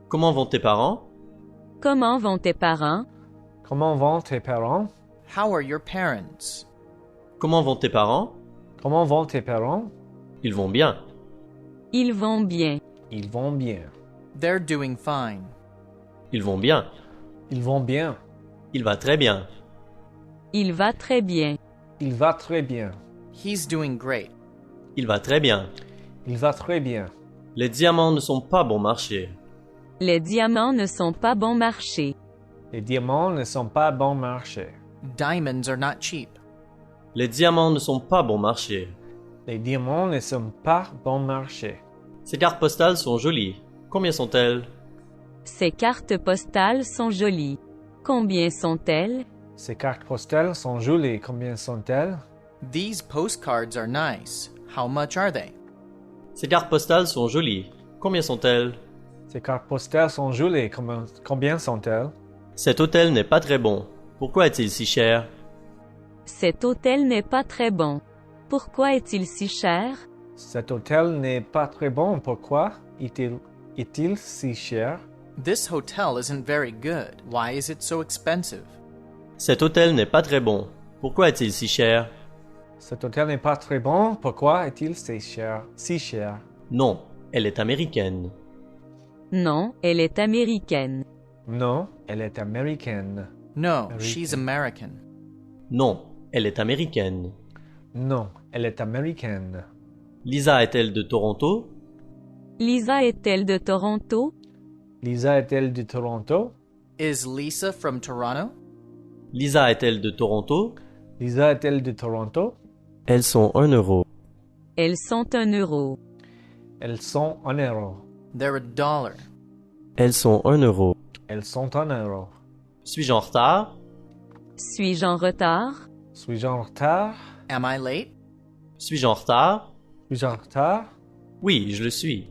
Comment vont tes parents? Comment vont tes parents? Comment vont tes parents? How are your parents? Comment vont tes parents? Comment vont tes parents? Ils vont bien. Ils vont bien. Ils vont bien. They're doing fine. Ils vont bien. Ils vont bien. Il va très bien. Il va très bien. Il va très bien. He's doing great. Il va très bien. Il va très bien. Les diamants ne sont pas bon marché. Les diamants ne sont pas bon marché. Les diamants ne sont pas bon marché. Diamonds are not cheap. Les diamants ne sont pas bon marché. Les diamants ne sont pas bon marché. Ces cartes postales sont jolies. Combien sont-elles? Ces cartes postales sont jolies. Combien sont-elles? Ces cartes postales sont jolies. Combien sont-elles? These postcards are nice. How much are they? Ces cartes postales sont jolies. Combien sont-elles? Ces cartes postales sont jolies. Combien sont-elles? Cet hôtel n'est pas très bon. Pourquoi est-il si cher? Cet hôtel n'est pas très bon. Pourquoi est-il si cher? Cet hôtel n'est pas très bon. Pourquoi est-il si cher? This hotel isn't very good. Why is it so expensive? Cet hôtel n'est pas très bon. Pourquoi est-il si cher? Cet hôtel n'est pas très bon. Pourquoi est-il si cher? Si cher. Non, elle est américaine. Non, elle est américaine. Non, elle est américaine. No, American. she's American. Non, elle est américaine. Non, elle est américaine. Lisa est-elle de Toronto? Lisa est-elle de Toronto? Lisa est-elle de Toronto? Is Lisa from Toronto? Lisa est-elle de Toronto? Lisa est-elle de Toronto? Elles sont 1 euro. Elles sont 1 euro. Elles sont 1 euro. They're $1. Elles sont 1 euro. Elles sont 1 euro. Suis-je en retard? Suis-je en retard? Suis-je en retard? Am I late? Suis-je en retard? Suis-je en retard? Oui, je le suis.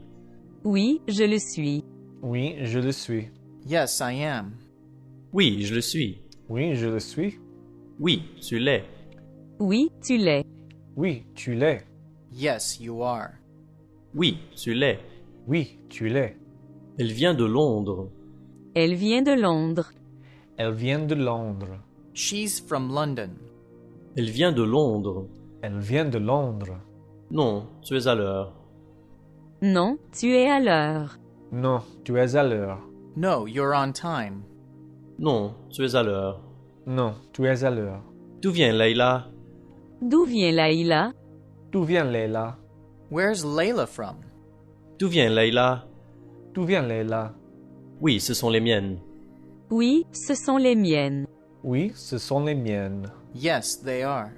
Oui, je le suis. Oui, je le suis. Yes, I am. Oui, je le suis. Oui, je le suis. Oui, tu l'es. Oui, tu l'es. Oui, tu l'es. Yes, you are. Oui, tu l'es. Oui, tu l'es. Elle vient de Londres. Elle vient de Londres. Elle vient de Londres. She's from London. Elle vient de Londres. Elle vient de Londres. Non, tu es à l'heure. Non, tu es à l'heure. Non, tu es à l'heure. No, you're on time. Non, tu es à l'heure. Non, tu es à l'heure. D'où vient Leila? D'où vient Laïla? D'où vient Leila? Where's Layla from? D'où vient Leila? D'où vient Leila? Oui, ce sont les miennes. Oui, ce sont les miennes. Oui, ce sont les miennes. Yes, they are.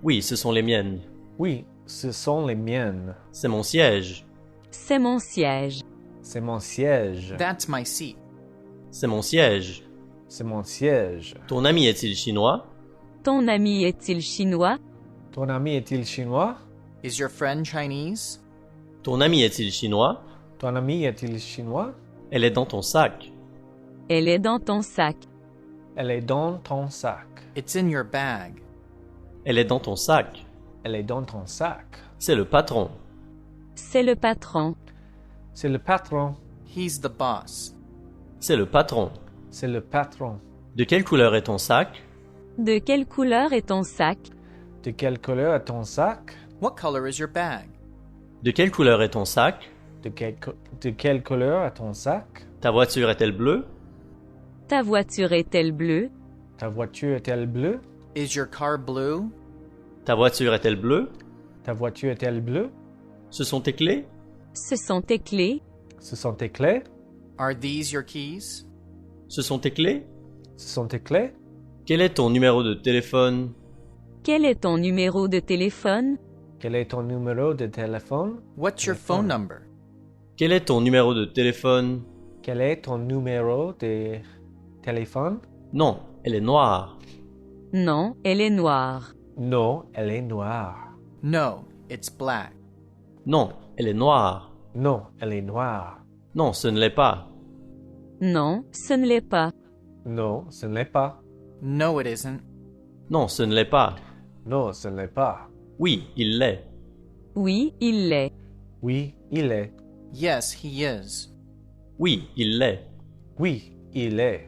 Oui, ce sont les miennes. Oui, ce sont les miennes. C'est mon siège. C'est mon siège. C'est mon siège. That's my seat. C'est mon siège. C'est mon siège. Ton ami est-il chinois? Ton ami est-il chinois? Ton ami est-il chinois? Is your friend Chinese? Ton ami est-il chinois? Ton ami est-il chinois? Elle est dans ton sac. Elle est dans ton sac. Elle est dans ton sac. It's in your bag. Elle est dans ton sac. Elle est dans ton sac. C'est le patron. C'est le patron. C'est le patron. He's the boss. C'est le patron. C'est le patron. De quelle couleur est ton sac? De quelle couleur est ton sac? De quelle couleur est ton sac? What color is your bag? De quelle couleur est ton sac? De quelle couleur est ton sac? Ta voiture est-elle bleue? Ta voiture est-elle bleue? Ta voiture est-elle bleue? Is your car blue? Ta voiture est-elle bleue? Ta voiture est-elle bleue? Ce sont tes clés? Ce sont tes clés? Ce sont tes clés? Are these your keys? Ce sont tes clés? Ce sont tes clés? Quel est ton numéro de téléphone? Quel est ton numéro de téléphone? Quel est ton numéro de téléphone? What's your phone number? Quel est ton numéro de téléphone? Quel est ton numéro de téléphone? Non, elle est noire. Non, elle est noire. Non, elle est noire. No, it's black. Non, elle est noire. Non, elle est noire. Non, ce ne l'est pas. Non, ce ne l'est pas. Non, ce ne l'est pas. No, it isn't. Non, ce ne l'est pas. Non, ce ne l'est pas. Oui, il l'est. Oui, il l'est. Oui, il est. Yes, he is. Oui, il l'est. Oui, il est.